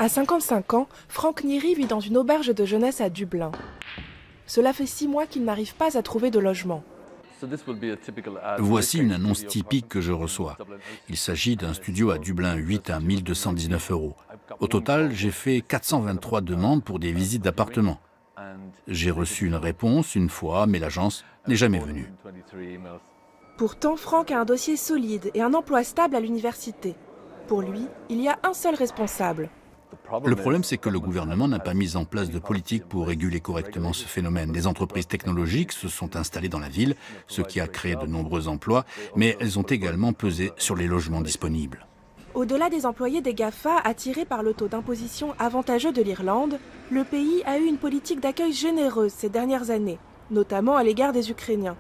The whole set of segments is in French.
À 55 ans, Frank Neary vit dans une auberge de jeunesse à Dublin. Cela fait 6 mois qu'il n'arrive pas à trouver de logement. Voici une annonce typique que je reçois. Il s'agit d'un studio à Dublin 8 à 1 219 €. Au total, j'ai fait 423 demandes pour des visites d'appartements. J'ai reçu une réponse une fois, mais l'agence n'est jamais venue. Pourtant, Frank a un dossier solide et un emploi stable à l'université. Pour lui, il y a un seul responsable. Le problème, c'est que le gouvernement n'a pas mis en place de politique pour réguler correctement ce phénomène. Des entreprises technologiques se sont installées dans la ville, ce qui a créé de nombreux emplois, mais elles ont également pesé sur les logements disponibles. Au-delà des employés des GAFA attirés par le taux d'imposition avantageux de l'Irlande, le pays a eu une politique d'accueil généreuse ces dernières années, notamment à l'égard des Ukrainiens.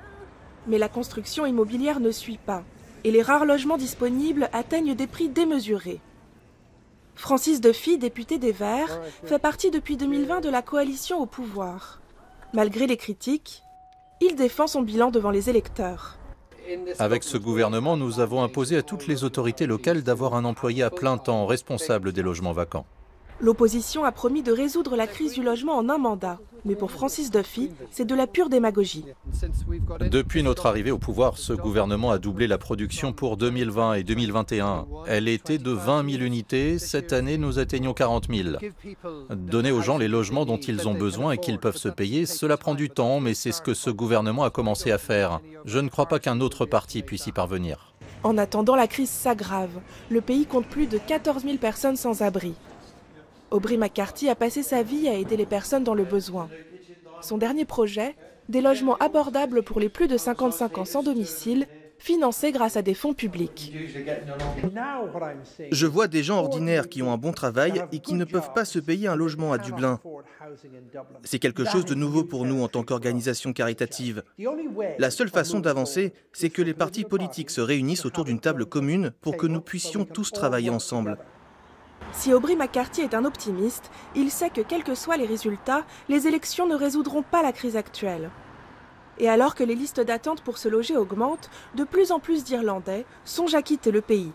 Mais la construction immobilière ne suit pas, et les rares logements disponibles atteignent des prix démesurés. Francis Duffy, député des Verts, fait partie depuis 2020 de la coalition au pouvoir. Malgré les critiques, il défend son bilan devant les électeurs. Avec ce gouvernement, nous avons imposé à toutes les autorités locales d'avoir un employé à plein temps responsable des logements vacants. L'opposition a promis de résoudre la crise du logement en un mandat. Mais pour Francis Duffy, c'est de la pure démagogie. Depuis notre arrivée au pouvoir, ce gouvernement a doublé la production pour 2020 et 2021. Elle était de 20 000 unités. Cette année, nous atteignons 40 000. Donner aux gens les logements dont ils ont besoin et qu'ils peuvent se payer, cela prend du temps, mais c'est ce que ce gouvernement a commencé à faire. Je ne crois pas qu'un autre parti puisse y parvenir. En attendant, la crise s'aggrave. Le pays compte plus de 14 000 personnes sans abri. Aubrey McCarthy a passé sa vie à aider les personnes dans le besoin. Son dernier projet, des logements abordables pour les plus de 55 ans sans domicile, financés grâce à des fonds publics. Je vois des gens ordinaires qui ont un bon travail et qui ne peuvent pas se payer un logement à Dublin. C'est quelque chose de nouveau pour nous en tant qu'organisation caritative. La seule façon d'avancer, c'est que les partis politiques se réunissent autour d'une table commune pour que nous puissions tous travailler ensemble. Si Aubrey McCarthy est un optimiste, il sait que quels que soient les résultats, les élections ne résoudront pas la crise actuelle. Et alors que les listes d'attente pour se loger augmentent, de plus en plus d'Irlandais songent à quitter le pays.